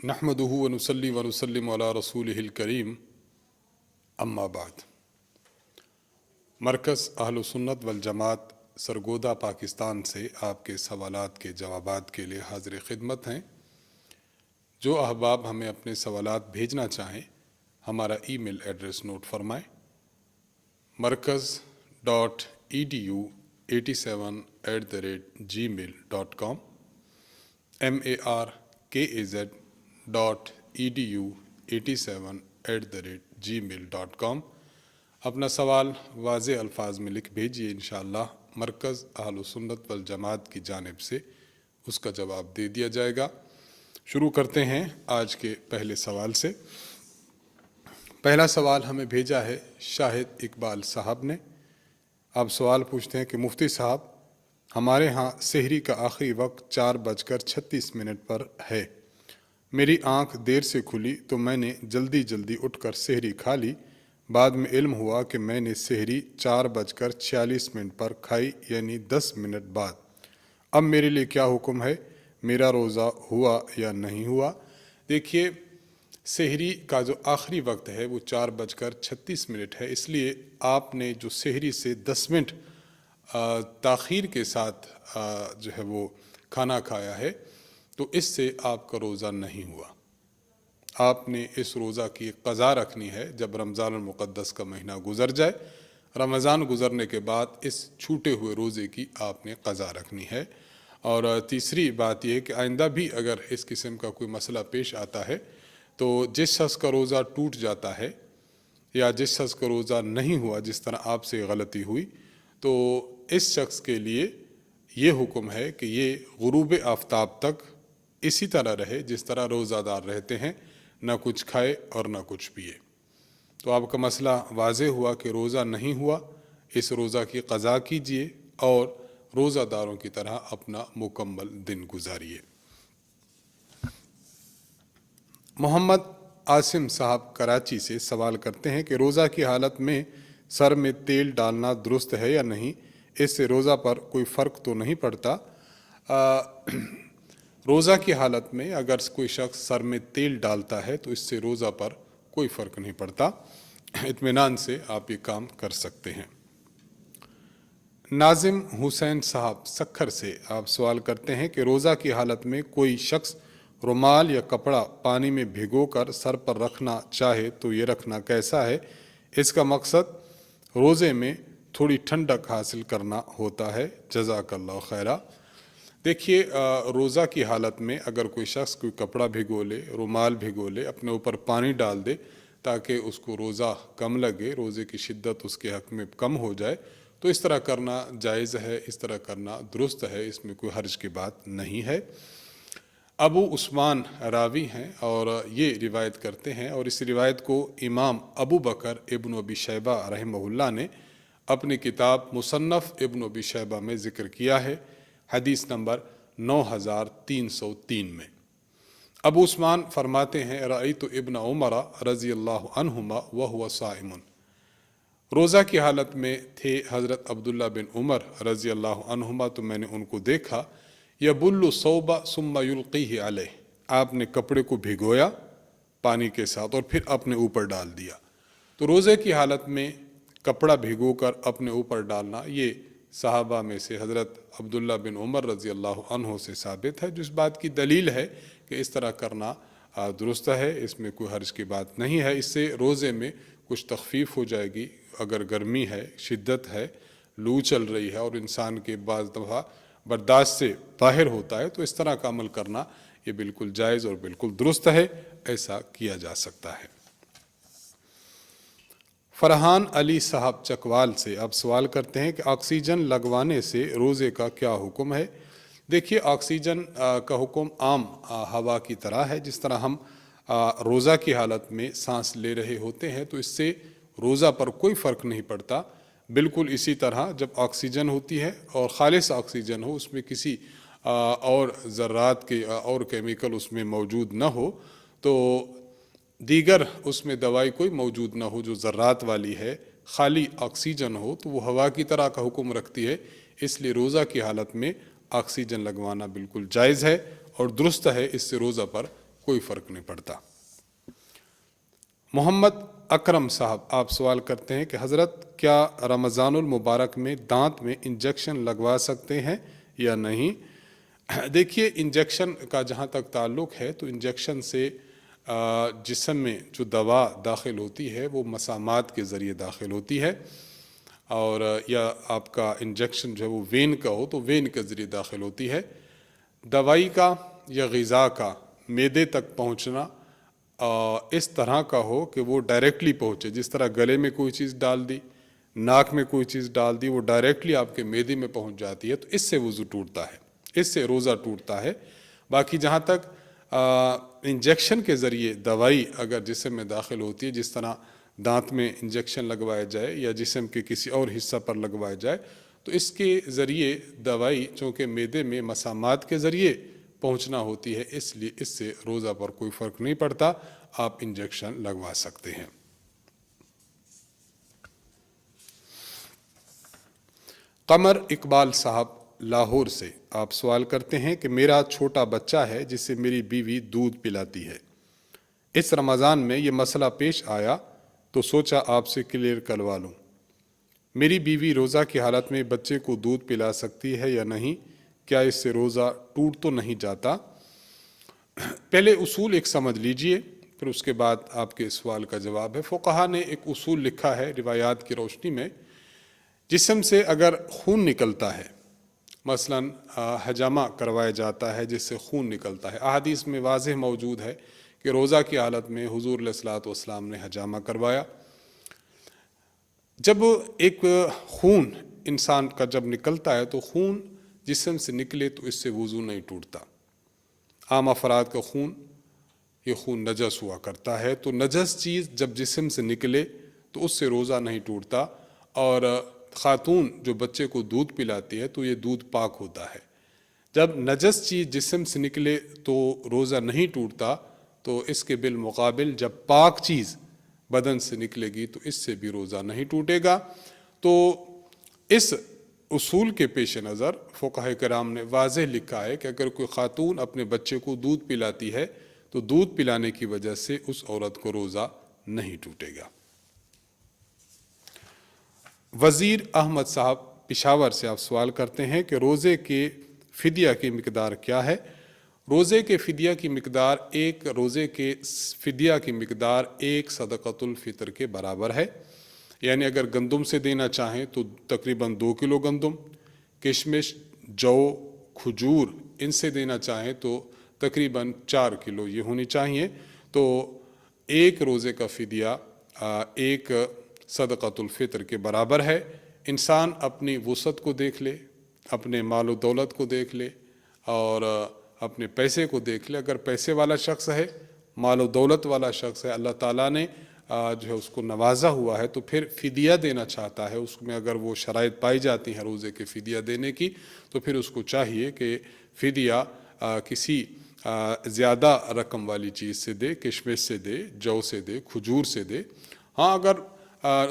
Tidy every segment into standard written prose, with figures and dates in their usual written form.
نحمده ونصلي ونسلم على رسوله الکریم اما بعد۔ مرکز اہل سنت والجماعت سرگودا پاکستان سے آپ کے سوالات کے جوابات کے لیے حاضر خدمت ہیں۔ جو احباب ہمیں اپنے سوالات بھیجنا چاہیں ہمارا ای میل ایڈریس نوٹ فرمائیں: markaz.edu87@gmail.com markaz.edu87@gmail.com۔ اپنا سوال واضح الفاظ میں لکھ بھیجیے، انشاءاللہ مرکز اہل سنت والجماعت کی جانب سے اس کا جواب دے دیا جائے گا۔ شروع کرتے ہیں آج کے پہلے سوال سے۔ پہلا سوال ہمیں بھیجا ہے شاہد اقبال صاحب نے۔ آپ سوال پوچھتے ہیں کہ مفتی صاحب، ہمارے ہاں سحری کا آخری وقت 4:36 پر ہے۔ میری آنکھ دیر سے کھلی تو میں نے جلدی اٹھ کر سحری کھا لی۔ بعد میں علم ہوا کہ میں نے سحری 4:46 پر کھائی، یعنی 10 منٹ بعد۔ اب میرے لیے کیا حکم ہے؟ میرا روزہ ہوا یا نہیں ہوا؟ دیکھیے، سحری کا جو آخری وقت ہے وہ 4:36 ہے، اس لیے آپ نے جو سحری سے 10 منٹ تاخیر کے ساتھ جو ہے وہ کھانا کھایا ہے، تو اس سے آپ کا روزہ نہیں ہوا۔ آپ نے اس روزہ کی قضا رکھنی ہے جب رمضان المقدس کا مہینہ گزر جائے۔ رمضان گزرنے کے بعد اس چھوٹے ہوئے روزے کی آپ نے قضا رکھنی ہے۔ اور تیسری بات یہ ہے کہ آئندہ بھی اگر اس قسم کا کوئی مسئلہ پیش آتا ہے تو جس شخص کا روزہ ٹوٹ جاتا ہے یا جس شخص کا روزہ نہیں ہوا، جس طرح آپ سے غلطی ہوئی، تو اس شخص کے لیے یہ حکم ہے کہ یہ غروب آفتاب تک اسی طرح رہے جس طرح روزہ دار رہتے ہیں، نہ کچھ کھائے اور نہ کچھ پیے۔ تو آپ کا مسئلہ واضح ہوا کہ روزہ نہیں ہوا، اس روزہ کی قضا کیجیے اور روزہ داروں کی طرح اپنا مکمل دن گزاریے۔ محمد عاصم صاحب کراچی سے سوال کرتے ہیں کہ روزہ کی حالت میں سر میں تیل ڈالنا درست ہے یا نہیں؟ اس سے روزہ پر کوئی فرق تو نہیں پڑتا؟ روزہ کی حالت میں اگر کوئی شخص سر میں تیل ڈالتا ہے تو اس سے روزہ پر کوئی فرق نہیں پڑتا، اطمینان سے آپ یہ کام کر سکتے ہیں۔ ناظم حسین صاحب سکھر سے آپ سوال کرتے ہیں کہ روزہ کی حالت میں کوئی شخص رومال یا کپڑا پانی میں بھگو کر سر پر رکھنا چاہے تو یہ رکھنا کیسا ہے؟ اس کا مقصد روزے میں تھوڑی ٹھنڈک حاصل کرنا ہوتا ہے، جزاک اللہ خیرہ۔ دیکھیے، روزہ کی حالت میں اگر کوئی شخص کوئی کپڑا بھگو لے، رومال بھگو لے، اپنے اوپر پانی ڈال دے تاکہ اس کو روزہ کم لگے، روزے کی شدت اس کے حق میں کم ہو جائے، تو اس طرح کرنا جائز ہے، اس طرح کرنا درست ہے، اس میں کوئی حرج کی بات نہیں ہے۔ ابو عثمان راوی ہیں اور یہ روایت کرتے ہیں، اور اس روایت کو امام ابو بکر ابن ابی شیبہ رحمہ اللہ نے اپنی کتاب مصنف ابن ابی شیبہ میں ذکر کیا ہے، حدیث نمبر 9303 میں۔ ابو عثمان فرماتے ہیں، رأیت ابن عمر رضی اللہ عنہما وہو صائم۔ روزہ کی حالت میں تھے حضرت عبداللہ بن عمر رضی اللہ عنہما، تو میں نے ان کو دیکھا، یبل الثوب ثم یلقیہ علیہ، آپ نے کپڑے کو بھگویا پانی کے ساتھ اور پھر اپنے اوپر ڈال دیا۔ تو روزے کی حالت میں کپڑا بھگو کر اپنے اوپر ڈالنا یہ صحابہ میں سے حضرت عبداللہ بن عمر رضی اللہ عنہ سے ثابت ہے، جو اس بات کی دلیل ہے کہ اس طرح کرنا درست ہے، اس میں کوئی حرج کی بات نہیں ہے۔ اس سے روزے میں کچھ تخفیف ہو جائے گی۔ اگر گرمی ہے، شدت ہے، لو چل رہی ہے اور انسان کے بعض دفعہ برداشت سے باہر ہوتا ہے، تو اس طرح کا عمل کرنا یہ بالکل جائز اور بالکل درست ہے، ایسا کیا جا سکتا ہے۔ فرحان علی صاحب چکوال سے آپ سوال کرتے ہیں کہ آکسیجن لگوانے سے روزے کا کیا حکم ہے؟ دیکھیے، آکسیجن کا حکم عام ہوا کی طرح ہے، جس طرح ہم روزہ کی حالت میں سانس لے رہے ہوتے ہیں تو اس سے روزہ پر کوئی فرق نہیں پڑتا۔ بالکل اسی طرح جب آکسیجن ہوتی ہے اور خالص آکسیجن ہو، اس میں کسی اور ذرات کے اور کیمیکل اس میں موجود نہ ہو، تو دیگر اس میں دوائی کوئی موجود نہ ہو جو ذرات والی ہے، خالی آکسیجن ہو، تو وہ ہوا کی طرح کا حکم رکھتی ہے۔ اس لیے روزہ کی حالت میں آکسیجن لگوانا بالکل جائز ہے اور درست ہے، اس سے روزہ پر کوئی فرق نہیں پڑتا۔ محمد اکرم صاحب آپ سوال کرتے ہیں کہ حضرت کیا رمضان المبارک میں دانت میں انجیکشن لگوا سکتے ہیں یا نہیں؟ دیکھیے، انجیکشن کا جہاں تک تعلق ہے تو انجیکشن سے جسم میں جو دوا داخل ہوتی ہے وہ مسامات کے ذریعے داخل ہوتی ہے، اور یا آپ کا انجیکشن جو ہے وہ وین کا ہو تو وین کے ذریعے داخل ہوتی ہے۔ دوائی کا یا غذا کا معدے تک پہنچنا اس طرح کا ہو کہ وہ ڈائریکٹلی پہنچے، جس طرح گلے میں کوئی چیز ڈال دی، ناک میں کوئی چیز ڈال دی، وہ ڈائریکٹلی آپ کے معدے میں پہنچ جاتی ہے، تو اس سے وضو ٹوٹتا ہے، اس سے روزہ ٹوٹتا ہے۔ باقی جہاں تک انجیکشن کے ذریعے دوائی اگر جسم میں داخل ہوتی ہے، جس طرح دانت میں انجیکشن لگوایا جائے یا جسم کے کسی اور حصہ پر لگوایا جائے، تو اس کے ذریعے دوائی چونکہ معدے میں مسامات کے ذریعے پہنچنا ہوتی ہے، اس لیے اس سے روزہ پر کوئی فرق نہیں پڑتا، آپ انجیکشن لگوا سکتے ہیں۔ قمر اقبال صاحب لاہور سے آپ سوال کرتے ہیں کہ میرا چھوٹا بچہ ہے جسے میری بیوی دودھ پلاتی ہے، اس رمضان میں یہ مسئلہ پیش آیا تو سوچا آپ سے کلیئر کروا لوں۔ میری بیوی روزہ کی حالت میں بچے کو دودھ پلا سکتی ہے یا نہیں؟ کیا اس سے روزہ ٹوٹ تو نہیں جاتا؟ پہلے اصول ایک سمجھ لیجئے، پھر اس کے بعد آپ کے سوال کا جواب ہے۔ فقہا نے ایک اصول لکھا ہے روایات کی روشنی میں، جسم سے اگر خون نکلتا ہے، مثلا حجامہ کروایا جاتا ہے جس سے خون نکلتا ہے، احادیث میں واضح موجود ہے کہ روزہ کی حالت میں حضور علیہ الصلوۃ والسلام نے حجامہ کروایا۔ جب ایک خون انسان کا جب نکلتا ہے تو خون جسم سے نکلے تو اس سے وضو نہیں ٹوٹتا۔ عام افراد کا خون، یہ خون نجس ہوا کرتا ہے، تو نجس چیز جب جسم سے نکلے تو اس سے روزہ نہیں ٹوٹتا، اور خاتون جو بچے کو دودھ پلاتی ہے تو یہ دودھ پاک ہوتا ہے۔ جب نجس چیز جسم سے نکلے تو روزہ نہیں ٹوٹتا، تو اس کے بالمقابل جب پاک چیز بدن سے نکلے گی تو اس سے بھی روزہ نہیں ٹوٹے گا۔ تو اس اصول کے پیش نظر فقہاء کرام نے واضح لکھا ہے کہ اگر کوئی خاتون اپنے بچے کو دودھ پلاتی ہے تو دودھ پلانے کی وجہ سے اس عورت کو روزہ نہیں ٹوٹے گا۔ وزیر احمد صاحب پشاور سے آپ سوال کرتے ہیں کہ روزے کے فدیہ کی مقدار کیا ہے؟ روزے کے فدیہ کی مقدار ایک صدقۃ الفطر کے برابر ہے، یعنی اگر گندم سے دینا چاہیں تو تقریباً 2 کلو گندم، کشمش، جو، کھجور ان سے دینا چاہیں تو تقریباً 4 کلو یہ ہونی چاہیے۔ تو ایک روزے کا فدیہ ایک صدقۃ الفطر کے برابر ہے۔ انسان اپنی وسعت کو دیکھ لے، اپنے مال و دولت کو دیکھ لے اور اپنے پیسے کو دیکھ لے۔ اگر پیسے والا شخص ہے، مال و دولت والا شخص ہے، اللہ تعالیٰ نے جو ہے اس کو نوازا ہوا ہے، تو پھر فدیہ دینا چاہتا ہے، اس میں اگر وہ شرائط پائی جاتی ہیں روزے کے فدیہ دینے کی، تو پھر اس کو چاہیے کہ فدیہ کسی زیادہ رقم والی چیز سے دے، کشمش سے دے، جو سے دے، کھجور سے دے۔ ہاں، اگر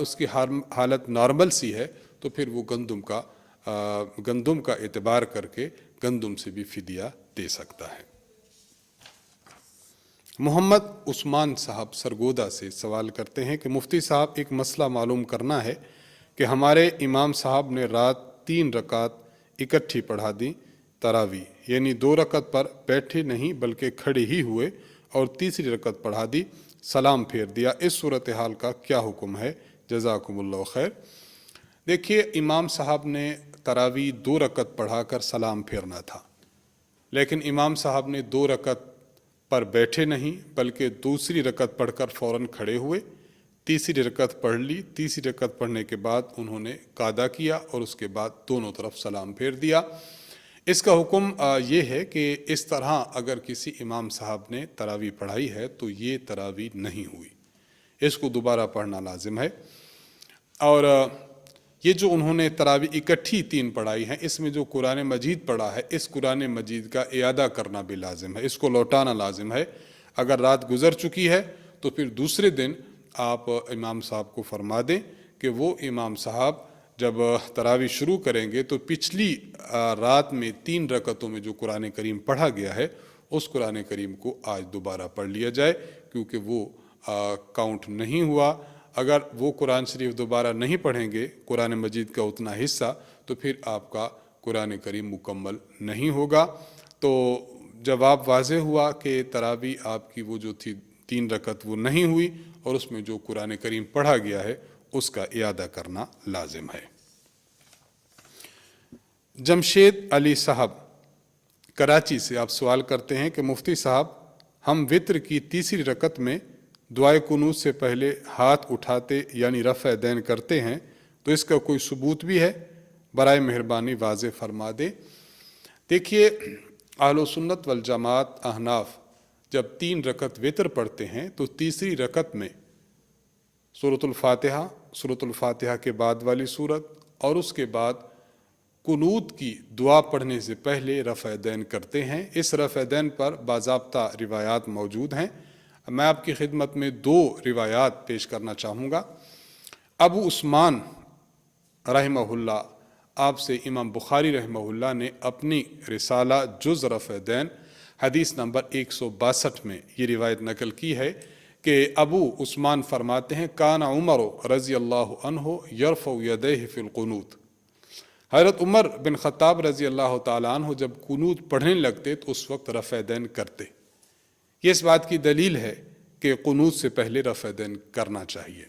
اس کی حالت نارمل سی ہے تو پھر وہ گندم کا اعتبار کر کے گندم سے بھی فدیہ دے سکتا ہے۔ محمد عثمان صاحب سرگودا سے سوال کرتے ہیں کہ مفتی صاحب ایک مسئلہ معلوم کرنا ہے کہ ہمارے امام صاحب نے رات 3 رکعت اکٹھی پڑھا دی تراویح، یعنی 2 رکعت پر بیٹھے نہیں بلکہ کھڑے ہی ہوئے اور تیسری رکعت پڑھا دی، سلام پھیر دیا، اس صورتحال کا کیا حکم ہے؟ جزاکم اللہ خیر۔ دیکھیے، امام صاحب نے تراویح 2 رکعت پڑھا کر سلام پھیرنا تھا، لیکن امام صاحب نے 2 رکعت پر بیٹھے نہیں بلکہ دوسری رکعت پڑھ کر فوراً کھڑے ہوئے، تیسری رکعت پڑھ لی، تیسری رکعت پڑھنے کے بعد انہوں نے قعدہ کیا اور اس کے بعد دونوں طرف سلام پھیر دیا۔ اس کا حکم یہ ہے کہ اس طرح اگر کسی امام صاحب نے تراویح پڑھائی ہے تو یہ تراویح نہیں ہوئی، اس کو دوبارہ پڑھنا لازم ہے۔ اور یہ جو انہوں نے تراویح اکٹھی 3 پڑھائی ہیں، اس میں جو قرآن مجید پڑھا ہے، اس قرآن مجید کا اعادہ کرنا بھی لازم ہے، اس کو لوٹانا لازم ہے۔ اگر رات گزر چکی ہے تو پھر دوسرے دن آپ امام صاحب کو فرما دیں کہ وہ امام صاحب جب تراویح شروع کریں گے تو پچھلی رات میں 3 رکعتوں میں جو قرآن کریم پڑھا گیا ہے اس قرآن کریم کو آج دوبارہ پڑھ لیا جائے، کیونکہ وہ کاؤنٹ نہیں ہوا۔ اگر وہ قرآن شریف دوبارہ نہیں پڑھیں گے قرآن مجید کا اتنا حصہ، تو پھر آپ کا قرآن کریم مکمل نہیں ہوگا۔ تو جواب واضح ہوا کہ تراویح آپ کی وہ جو تھی 3 رکعت وہ نہیں ہوئی، اور اس میں جو قرآن کریم پڑھا گیا ہے اس کا اعادہ کرنا لازم ہے۔ جمشید علی صاحب کراچی سے آپ سوال کرتے ہیں کہ مفتی صاحب، ہم وتر کی تیسری رکعت میں دعائے قنوت سے پہلے ہاتھ اٹھاتے یعنی رفع دین کرتے ہیں، تو اس کا کوئی ثبوت بھی ہے؟ برائے مہربانی واضح فرما دیں۔ دیکھیے، اہل سنت والجماعت احناف جب 3 رکعت وتر پڑھتے ہیں تو تیسری رکعت میں سورۃ الفاتحہ، سورۃ الفاتحہ کے بعد والی سورت، اور اس کے بعد قنوت کی دعا پڑھنے سے پہلے رفع دین کرتے ہیں۔ اس رفع دین پر باضابطہ روایات موجود ہیں۔ میں آپ کی خدمت میں 2 روایات پیش کرنا چاہوں گا۔ ابو عثمان رحمہ اللہ آپ سے امام بخاری رحمہ اللہ نے اپنی رسالہ جز رفع دین حدیث نمبر 162 میں یہ روایت نقل کی ہے کہ ابو عثمان فرماتے ہیں، کان عمر رضی اللہ عنہ یرفع یدیہ فی القنوت۔ حضرت عمر بن خطاب رضی اللہ تعالیٰ عنہ جب قنوت پڑھنے لگتے تو اس وقت رفع دین کرتے۔ یہ اس بات کی دلیل ہے کہ قنوت سے پہلے رفع دین کرنا چاہیے۔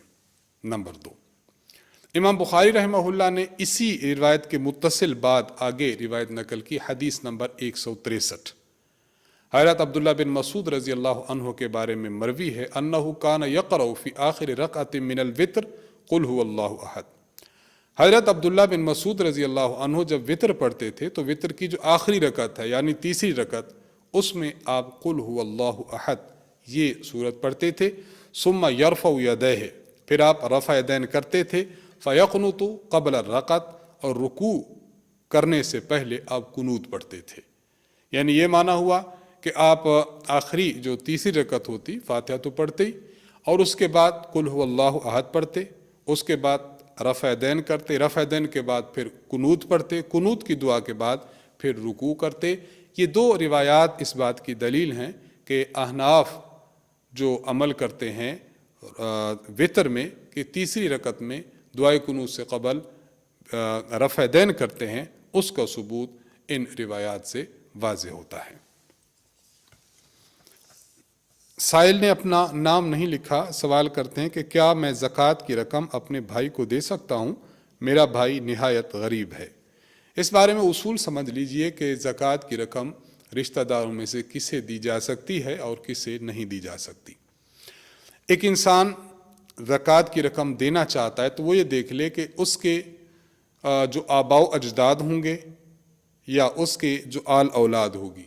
نمبر 2، امام بخاری رحمہ اللہ نے اسی روایت کے متصل بعد آگے روایت نقل کی، حدیث نمبر 163۔ حضرت عبداللہ بن مسعود رضی اللہ عنہ کے بارے میں مروی ہے، انہ کان یقرأ فی آخر رکعۃ من الوتر قل هو اللہ احد۔ حضرت عبداللہ بن مسعود رضی اللہ عنہ جب وتر پڑھتے تھے تو وتر کی جو آخری رکعت ہے یعنی تیسری رکعت، اس میں آپ قل هو اللہ احد یہ سورت پڑھتے تھے۔ ثم یرفع یدیہ، پھر آپ رفع دین کرتے تھے۔ فیقنت قبل الرکعت، اور رکوع کرنے سے پہلے آپ قنوت پڑھتے تھے۔ یعنی یہ معنی ہوا کہ آپ آخری جو تیسری رکعت ہوتی فاتحہ تو پڑھتے ہی، اور اس کے بعد قل هو اللہ احد پڑھتے، اس کے بعد رفع دین کرتے، رفع دین کے بعد پھر قنوت پڑھتے، قنوت کی دعا کے بعد پھر رکوع کرتے۔ یہ 2 روایات اس بات کی دلیل ہیں کہ احناف جو عمل کرتے ہیں وتر میں کہ تیسری رکعت میں دعائے قنوت سے قبل رفع دین کرتے ہیں، اس کا ثبوت ان روایات سے واضح ہوتا ہے۔ سائل نے اپنا نام نہیں لکھا، سوال کرتے ہیں کہ کیا میں زکوٰۃ کی رقم اپنے بھائی کو دے سکتا ہوں؟ میرا بھائی نہایت غریب ہے۔ اس بارے میں اصول سمجھ لیجئے کہ زکوٰۃ کی رقم رشتہ داروں میں سے کسے دی جا سکتی ہے اور کسے نہیں دی جا سکتی۔ ایک انسان زکوٰۃ کی رقم دینا چاہتا ہے تو وہ یہ دیکھ لے کہ اس کے جو آباء و اجداد ہوں گے یا اس کے جو آل اولاد ہوگی۔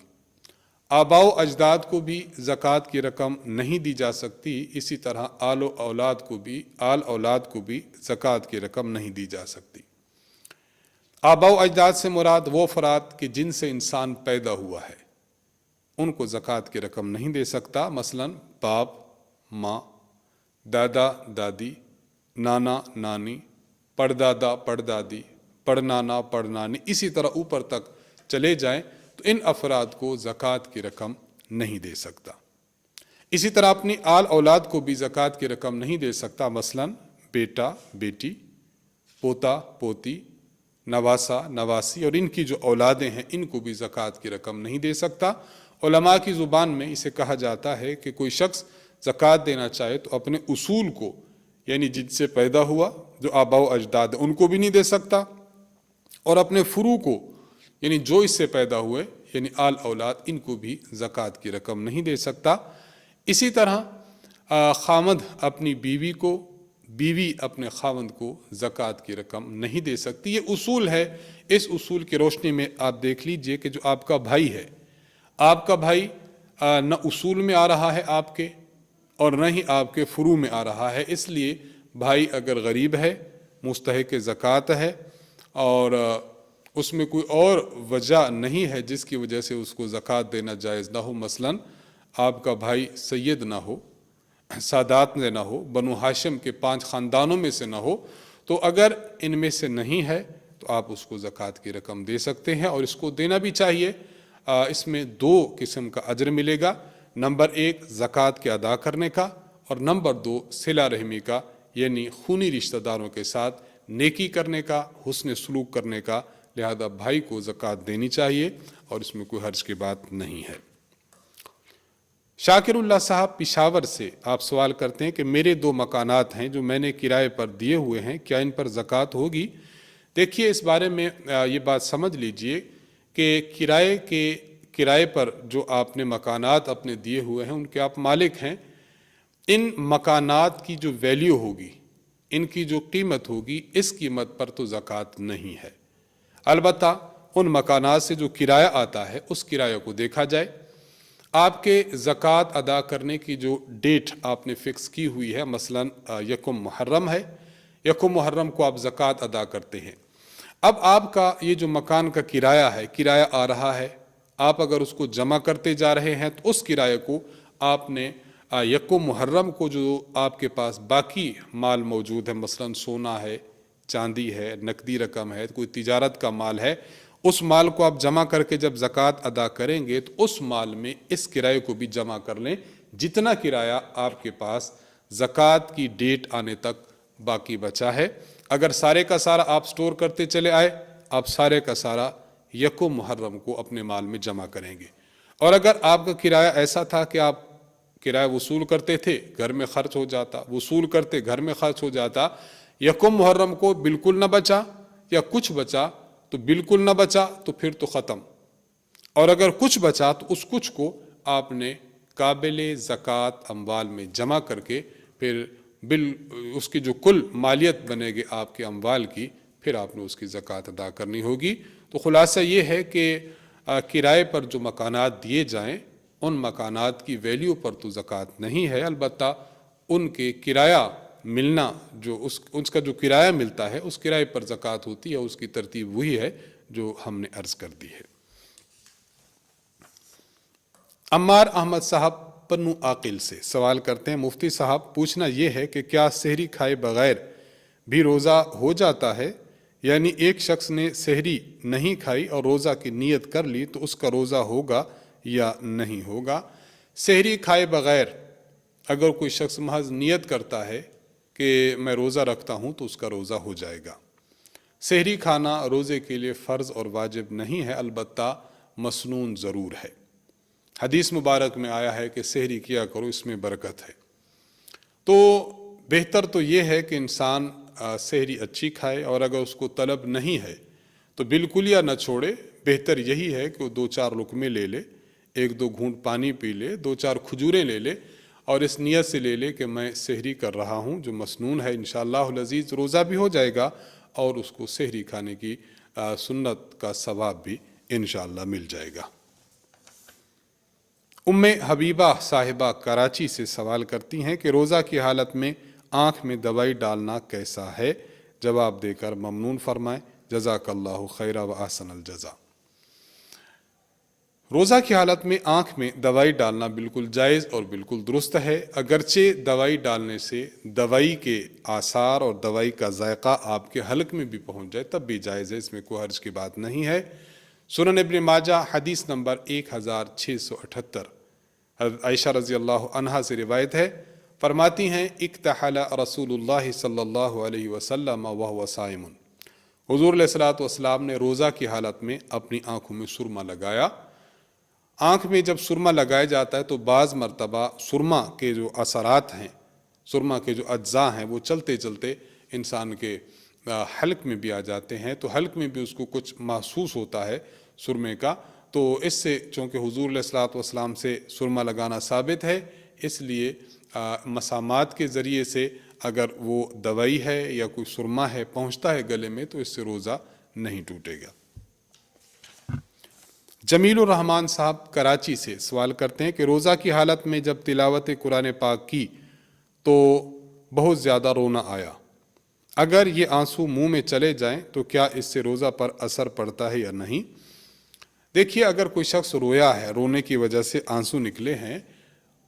آباء و اجداد کو بھی زکوٰۃ کی رقم نہیں دی جا سکتی، اسی طرح آل اولاد کو بھی زکوٰۃ کی رقم نہیں دی جا سکتی۔ آباء و اجداد سے مراد وہ افراد کہ جن سے انسان پیدا ہوا ہے، ان کو زکوٰۃ کی رقم نہیں دے سکتا، مثلا باپ، ماں، دادا دادی، نانا نانی، پردادا پردادی، پڑنانا پڑنانی، اسی طرح اوپر تک چلے جائیں تو ان افراد کو زکوٰۃ کی رقم نہیں دے سکتا۔ اسی طرح اپنی آل اولاد کو بھی زکوٰۃ کی رقم نہیں دے سکتا، مثلا بیٹا بیٹی، پوتا پوتی، نواسا نواسی، اور ان کی جو اولادیں ہیں ان کو بھی زکوٰۃ کی رقم نہیں دے سکتا۔ علماء کی زبان میں اسے کہا جاتا ہے کہ کوئی شخص زکوٰۃ دینا چاہے تو اپنے اصول کو، یعنی جن سے پیدا ہوا جو آباء و اجداد ان کو بھی نہیں دے سکتا، اور اپنے فروع کو، یعنی جو اس سے پیدا ہوئے یعنی آل اولاد، ان کو بھی زکوٰۃ کی رقم نہیں دے سکتا۔ اسی طرح خامد اپنی بیوی کو، بیوی اپنے خاوند کو زکوٰۃ کی رقم نہیں دے سکتی۔ یہ اصول ہے۔ اس اصول کی روشنی میں آپ دیکھ لیجئے کہ جو آپ کا بھائی ہے، آپ کا بھائی نہ اصول میں آ رہا ہے آپ کے، اور نہ ہی آپ کے فروع میں آ رہا ہے، اس لیے بھائی اگر غریب ہے، مستحق زکوٰۃ ہے، اور اس میں کوئی اور وجہ نہیں ہے جس کی وجہ سے اس کو زکوٰۃ دینا جائز نہ ہو، مثلا آپ کا بھائی سید نہ ہو، سادات میں نہ ہو، بنو ہاشم کے 5 خاندانوں میں سے نہ ہو، تو اگر ان میں سے نہیں ہے تو آپ اس کو زکوٰۃ کی رقم دے سکتے ہیں، اور اس کو دینا بھی چاہیے۔ اس میں 2 قسم کا اجر ملے گا۔ نمبر 1 زکوٰۃ کے ادا کرنے کا، اور نمبر 2 صلہ رحمی کا، یعنی خونی رشتہ داروں کے ساتھ نیکی کرنے کا، حسن سلوک کرنے کا۔ لہذا بھائی کو زکوٰۃ دینی چاہیے اور اس میں کوئی حرج کی بات نہیں ہے۔ شاکر اللہ صاحب پشاور سے آپ سوال کرتے ہیں کہ میرے 2 مکانات ہیں جو میں نے کرائے پر دیے ہوئے ہیں، کیا ان پر زکوٰۃ ہوگی؟ دیکھیے اس بارے میں یہ بات سمجھ لیجئے کہ کرائے پر جو آپ نے مکانات اپنے دیے ہوئے ہیں ان کے آپ مالک ہیں۔ ان مکانات کی جو ویلیو ہوگی، ان کی جو قیمت ہوگی، اس قیمت پر تو زکوٰۃ نہیں ہے۔ البتہ ان مکانات سے جو کرایہ آتا ہے اس کرایہ کو دیکھا جائے۔ آپ کے زکوٰۃ ادا کرنے کی جو ڈیٹ آپ نے فکس کی ہوئی ہے، مثلا 1 محرم ہے، 1 محرم کو آپ زکوٰۃ ادا کرتے ہیں۔ اب آپ کا یہ جو مکان کا کرایہ ہے، کرایہ آ رہا ہے، آپ اگر اس کو جمع کرتے جا رہے ہیں تو اس کرایہ کو آپ نے 1 محرم کو جو آپ کے پاس باقی مال موجود ہے، مثلا سونا ہے، چاندی ہے، نقدی رقم ہے، کوئی تجارت کا مال ہے، اس مال کو آپ جمع کر کے جب زکوٰۃ ادا کریں گے تو اس مال میں اس کرائے کو بھی جمع کر لیں، جتنا کرایہ آپ کے پاس زکوٰۃ کی ڈیٹ آنے تک باقی بچا ہے۔ اگر سارے کا سارا آپ سٹور کرتے چلے آئے، آپ سارے کا سارا 1 محرم کو اپنے مال میں جمع کریں گے۔ اور اگر آپ کا کرایہ ایسا تھا کہ آپ کرایہ وصول کرتے تھے، گھر میں خرچ ہو جاتا، وصول کرتے گھر میں خرچ ہو جاتا، 1 محرم کو بالکل نہ بچا یا کچھ بچا تو بالکل نہ بچا تو پھر تو ختم، اور اگر کچھ بچا تو اس کچھ کو آپ نے قابل زکوٰۃ اموال میں جمع کر کے پھر اس کی جو کل مالیت بنے گی آپ کے اموال کی، پھر آپ نے اس کی زکوٰۃ ادا کرنی ہوگی۔ تو خلاصہ یہ ہے کہ کرائے پر جو مکانات دیے جائیں ان مکانات کی ویلیو پر تو زکوٰۃ نہیں ہے، البتہ ان کے کرایہ ملنا، جو اس کا جو کرایہ ملتا ہے اس کرائے پر زکوٰۃ ہوتی ہے۔ اس کی ترتیب وہی ہے جو ہم نے عرض کر دی ہے۔ عمار احمد صاحب پنو عاقل سے سوال کرتے ہیں، مفتی صاحب پوچھنا یہ ہے کہ کیا سحری کھائے بغیر بھی روزہ ہو جاتا ہے؟ یعنی ایک شخص نے سحری نہیں کھائی اور روزہ کی نیت کر لی تو اس کا روزہ ہوگا یا نہیں ہوگا؟ سحری کھائے بغیر اگر کوئی شخص محض نیت کرتا ہے کہ میں روزہ رکھتا ہوں تو اس کا روزہ ہو جائے گا۔ سحری کھانا روزے کے لیے فرض اور واجب نہیں ہے، البتہ مسنون ضرور ہے۔ حدیث مبارک میں آیا ہے کہ سحری کیا کرو، اس میں برکت ہے۔ تو بہتر تو یہ ہے کہ انسان سحری اچھی کھائے، اور اگر اس کو طلب نہیں ہے تو بالکل یا نہ چھوڑے۔ بہتر یہی ہے کہ وہ 2-4 لقمے لے لے، 1-2 گھونٹ پانی پی لے، 2-4 کھجوریں لے لے، اور اس نیت سے لے لے کہ میں سحری کر رہا ہوں، جو مسنون ہے۔ انشاءاللہ العزیز روزہ بھی ہو جائے گا اور اس کو سحری کھانے کی سنت کا ثواب بھی انشاءاللہ مل جائے گا۔ ام حبیبہ صاحبہ کراچی سے سوال کرتی ہیں کہ روزہ کی حالت میں آنکھ میں دوائی ڈالنا کیسا ہے؟ جواب دے کر ممنون فرمائیں، جزاک اللہ خیرہ و احسن الجزا۔ روزہ کی حالت میں آنکھ میں دوائی ڈالنا بالکل جائز اور بالکل درست ہے، اگرچہ دوائی ڈالنے سے دوائی کے آثار اور دوائی کا ذائقہ آپ کے حلق میں بھی پہنچ جائے تب بھی جائز ہے، اس میں کوئی حرج کی بات نہیں ہے۔ سنن ابن ماجہ حدیث نمبر 1678، حضرت عائشہ رضی اللہ عنہا سے روایت ہے، فرماتی ہیں اکتحل رسول اللہ صلی اللہ علیہ وسلم وہو صائم، حضور علیہ الصلوۃ والسلام نے روزہ کی حالت میں اپنی آنکھوں میں سرما لگایا۔ آنکھ میں جب سرما لگایا جاتا ہے تو بعض مرتبہ سرما کے جو اثرات ہیں، سرما کے جو اجزاء ہیں، وہ چلتے چلتے انسان کے حلق میں بھی آ جاتے ہیں، تو حلق میں بھی اس کو کچھ محسوس ہوتا ہے سرمے کا۔ تو اس سے چونکہ حضور علیہ الصلوۃ والسلام سے سرما لگانا ثابت ہے، اس لیے مسامات کے ذریعے سے اگر وہ دوائی ہے یا کوئی سرما ہے پہنچتا ہے گلے میں تو اس سے روزہ نہیں ٹوٹے گا۔ جمیل الرحمان صاحب کراچی سے سوال کرتے ہیں کہ روزہ کی حالت میں جب تلاوت قرآن پاک کی تو بہت زیادہ رونا آیا، اگر یہ آنسو منہ میں چلے جائیں تو کیا اس سے روزہ پر اثر پڑتا ہے یا نہیں؟ دیکھیے، اگر کوئی شخص رویا ہے، رونے کی وجہ سے آنسو نکلے ہیں،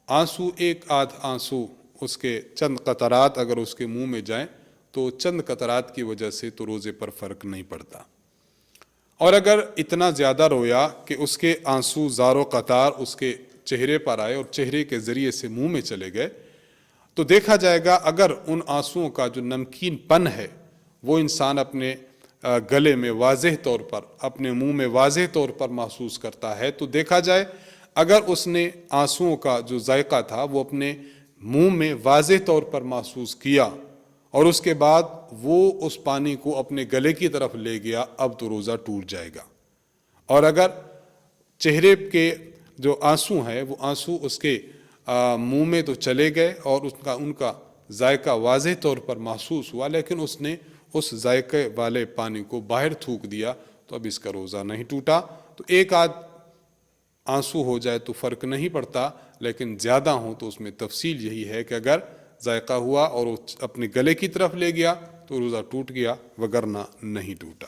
آنسو ایک آدھ آنسو اس کے چند قطرات اگر اس کے منہ میں جائیں تو چند قطرات کی وجہ سے تو روزے پر فرق نہیں پڑتا۔ اور اگر اتنا زیادہ رویا کہ اس کے آنسو زار و قطار اس کے چہرے پر آئے اور چہرے کے ذریعے سے منہ میں چلے گئے، تو دیکھا جائے گا اگر ان آنسوؤں کا جو نمکین پن ہے وہ انسان اپنے گلے میں واضح طور پر، اپنے منہ میں واضح طور پر محسوس کرتا ہے، تو دیکھا جائے اگر اس نے آنسوؤں کا جو ذائقہ تھا وہ اپنے منہ میں واضح طور پر محسوس کیا اور اس کے بعد وہ اس پانی کو اپنے گلے کی طرف لے گیا، اب تو روزہ ٹوٹ جائے گا۔ اور اگر چہرے کے جو آنسو ہیں وہ آنسو اس کے منہ میں تو چلے گئے اور ان کا ذائقہ واضح طور پر محسوس ہوا، لیکن اس نے اس ذائقے والے پانی کو باہر تھوک دیا، تو اب اس کا روزہ نہیں ٹوٹا۔ تو ایک آدھ آنسو ہو جائے تو فرق نہیں پڑتا، لیکن زیادہ ہوں تو اس میں تفصیل یہی ہے کہ اگر ذائقہ ہوا اور وہ اپنے گلے کی طرف لے گیا تو روزہ ٹوٹ گیا، وگرنہ نہیں ٹوٹا۔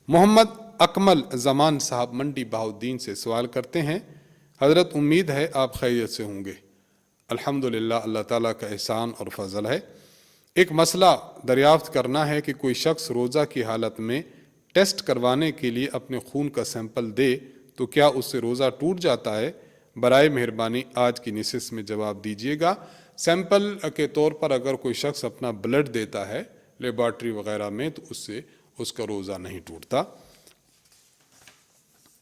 محمد اکمل زمان صاحب منڈی بہاؤالدین سے سوال کرتے ہیں، حضرت امید ہے آپ خیریت سے ہوں گے۔ الحمدللہ، اللہ تعالیٰ کا احسان اور فضل ہے۔ ایک مسئلہ دریافت کرنا ہے کہ کوئی شخص روزہ کی حالت میں ٹیسٹ کروانے کے لیے اپنے خون کا سیمپل دے تو کیا اس سے روزہ ٹوٹ جاتا ہے؟ برائے مہربانی آج کی نشست میں جواب دیجیے گا۔ سیمپل کے طور پر اگر کوئی شخص اپنا بلڈ دیتا ہے لیبارٹری وغیرہ میں تو اس سے اس کا روزہ نہیں ٹوٹتا۔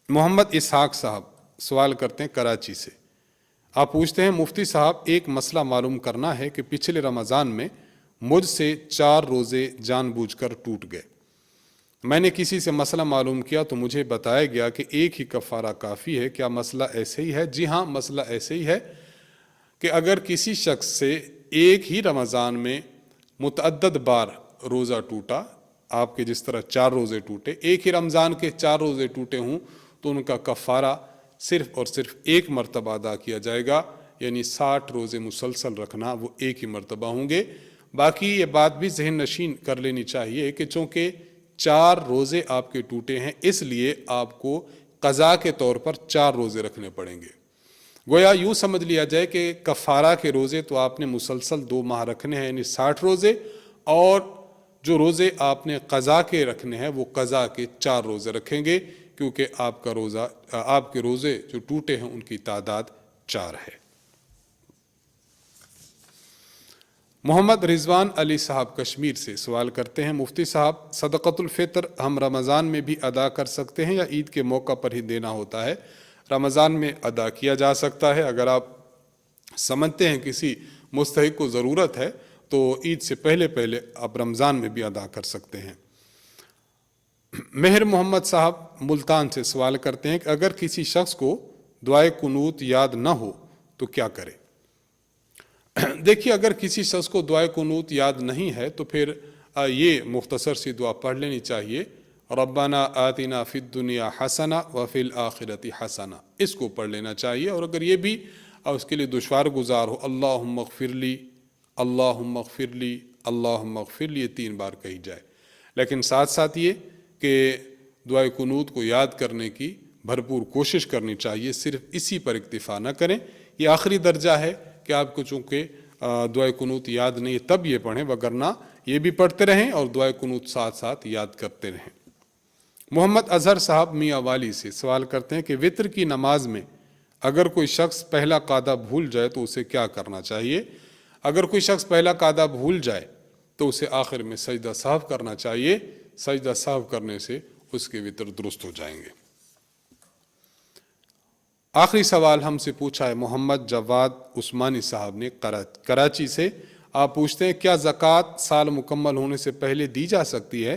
محمد اسحاق صاحب سوال کرتے ہیں کراچی سے، آپ پوچھتے ہیں مفتی صاحب ایک مسئلہ معلوم کرنا ہے کہ پچھلے رمضان میں مجھ سے 4 روزے جان بوجھ کر ٹوٹ گئے۔ میں نے کسی سے مسئلہ معلوم کیا تو مجھے بتایا گیا کہ ایک ہی کفارہ کافی ہے، کیا مسئلہ ایسے ہی ہے؟ جی ہاں، مسئلہ ایسے ہی ہے کہ اگر کسی شخص سے ایک ہی رمضان میں متعدد بار روزہ ٹوٹا، آپ کے جس طرح 4 روزے ٹوٹے، ایک ہی رمضان کے 4 روزے ٹوٹے ہوں تو ان کا کفارہ صرف اور صرف ایک مرتبہ ادا کیا جائے گا، یعنی 60 روزے مسلسل رکھنا وہ ایک ہی مرتبہ ہوں گے۔ باقی یہ بات بھی ذہن نشین کر لینی چاہیے کہ چونکہ 4 روزے آپ کے ٹوٹے ہیں، اس لیے آپ کو قضا کے طور پر 4 روزے رکھنے پڑیں گے۔ گویا یوں سمجھ لیا جائے کہ کفارہ کے روزے تو آپ نے مسلسل 2 ماہ رکھنے ہیں، یعنی 60 روزے، اور جو روزے آپ نے قضا کے رکھنے ہیں وہ قضا کے 4 روزے رکھیں گے، کیونکہ آپ کے روزے جو ٹوٹے ہیں ان کی تعداد 4 ہے۔ محمد رضوان علی صاحب کشمیر سے سوال کرتے ہیں، مفتی صاحب صدقۃ الفطر ہم رمضان میں بھی ادا کر سکتے ہیں یا عید کے موقع پر ہی دینا ہوتا ہے؟ رمضان میں ادا کیا جا سکتا ہے، اگر آپ سمجھتے ہیں کسی مستحق کو ضرورت ہے تو عید سے پہلے آپ رمضان میں بھی ادا کر سکتے ہیں۔ مہر محمد صاحب ملتان سے سوال کرتے ہیں کہ اگر کسی شخص کو دعائے قنوت یاد نہ ہو تو کیا کرے؟ دیکھیے، اگر کسی شخص کو دعائے قنوت یاد نہیں ہے تو پھر یہ مختصر سی دعا پڑھ لینی چاہیے، ربنا آتنا فی الدنیا حسنہ وفی الآخرۃ حسنہ، اس کو پڑھ لینا چاہیے۔ اور اگر یہ بھی اس کے لیے دشوار گزار ہو، اللہم اغفر لی، اللہم اغفر لی، اللہم اغفر لی، یہ 3 بار کہی جائے۔ لیکن ساتھ ساتھ یہ کہ دعائے قنوت کو یاد کرنے کی بھرپور کوشش کرنی چاہیے، صرف اسی پر اکتفا نہ کریں۔ یہ آخری درجہ ہے کہ آپ کو چونکہ دعائے قنوت یاد نہیں ہے تب یہ پڑھیں، وگرنہ یہ بھی پڑھتے رہیں اور دعائے قنوت ساتھ ساتھ یاد کرتے رہیں۔ محمد اظہر صاحب میاں والی سے سوال کرتے ہیں کہ وتر کی نماز میں اگر کوئی شخص پہلا قاعدہ بھول جائے تو اسے کیا کرنا چاہیے؟ اگر کوئی شخص پہلا قاعدہ بھول جائے تو اسے آخر میں سجدہ سہو کرنا چاہیے، سجدہ سہو کرنے سے اس کے وتر درست ہو جائیں گے۔ آخری سوال ہم سے پوچھا ہے محمد جواد عثمانی صاحب نے کراچی سے، آپ پوچھتے ہیں کیا زکوٰۃ سال مکمل ہونے سے پہلے دی جا سکتی ہے؟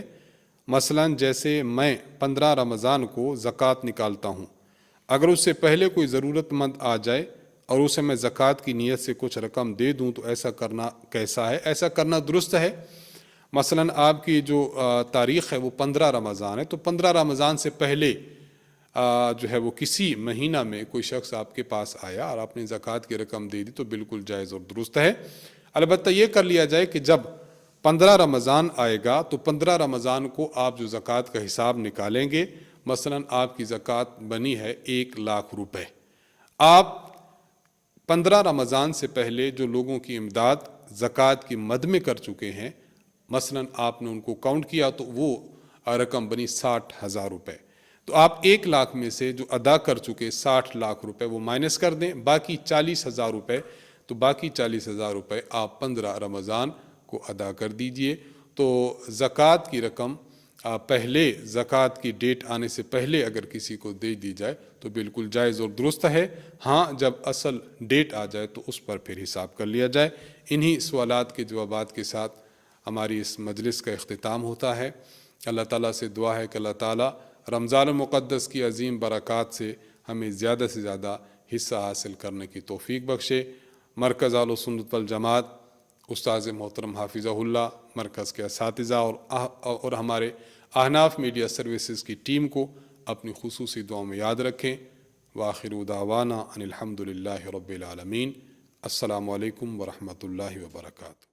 مثلا جیسے میں 15 رمضان کو زکوٰۃ نکالتا ہوں، اگر اس سے پہلے کوئی ضرورت مند آ جائے اور اسے میں زکوٰۃ کی نیت سے کچھ رقم دے دوں تو ایسا کرنا کیسا ہے؟ ایسا کرنا درست ہے۔ مثلا آپ کی جو تاریخ ہے وہ 15 رمضان ہے، تو 15 رمضان سے پہلے جو ہے وہ کسی مہینہ میں کوئی شخص آپ کے پاس آیا اور آپ نے زکوٰۃ کی رقم دے دی تو بالکل جائز اور درست ہے۔ البتہ یہ کر لیا جائے کہ جب 15 رمضان آئے گا تو 15 رمضان کو آپ جو زکوٰۃ کا حساب نکالیں گے، مثلا آپ کی زکوٰۃ بنی ہے 1 لاکھ روپے، آپ 15 رمضان سے پہلے جو لوگوں کی امداد زکوٰۃ کی مد میں کر چکے ہیں، مثلا آپ نے ان کو کاؤنٹ کیا تو وہ رقم بنی 60,000 روپے۔ تو آپ 1 لاکھ میں سے جو ادا کر چکے 60 لاکھ روپے وہ مائنس کر دیں، باقی 40,000 روپے، تو باقی 40,000 روپے آپ 15 رمضان کو ادا کر دیجئے۔ تو زکوٰۃ کی رقم پہلے زکوٰۃ کی ڈیٹ آنے سے پہلے اگر کسی کو دے دی جائے تو بالکل جائز اور درست ہے۔ ہاں، جب اصل ڈیٹ آ جائے تو اس پر پھر حساب کر لیا جائے۔ انہی سوالات کے جوابات کے ساتھ ہماری اس مجلس کا اختتام ہوتا ہے۔ اللہ تعالیٰ سے دعا ہے کہ اللہ تعالیٰ رمضان المقدس کی عظیم برکات سے ہمیں زیادہ سے زیادہ حصہ حاصل کرنے کی توفیق بخشے۔ مرکز اہل سنت والجماعت، استاذ محترم حافظہ اللہ، مرکز کے اساتذہ اور ہمارے احناف میڈیا سروسز کی ٹیم کو اپنی خصوصی دعاؤں میں یاد رکھیں۔ وآخر دعوانا ان الحمد للہ رب العالمین۔ السلام علیکم ورحمۃ اللہ وبرکاتہ۔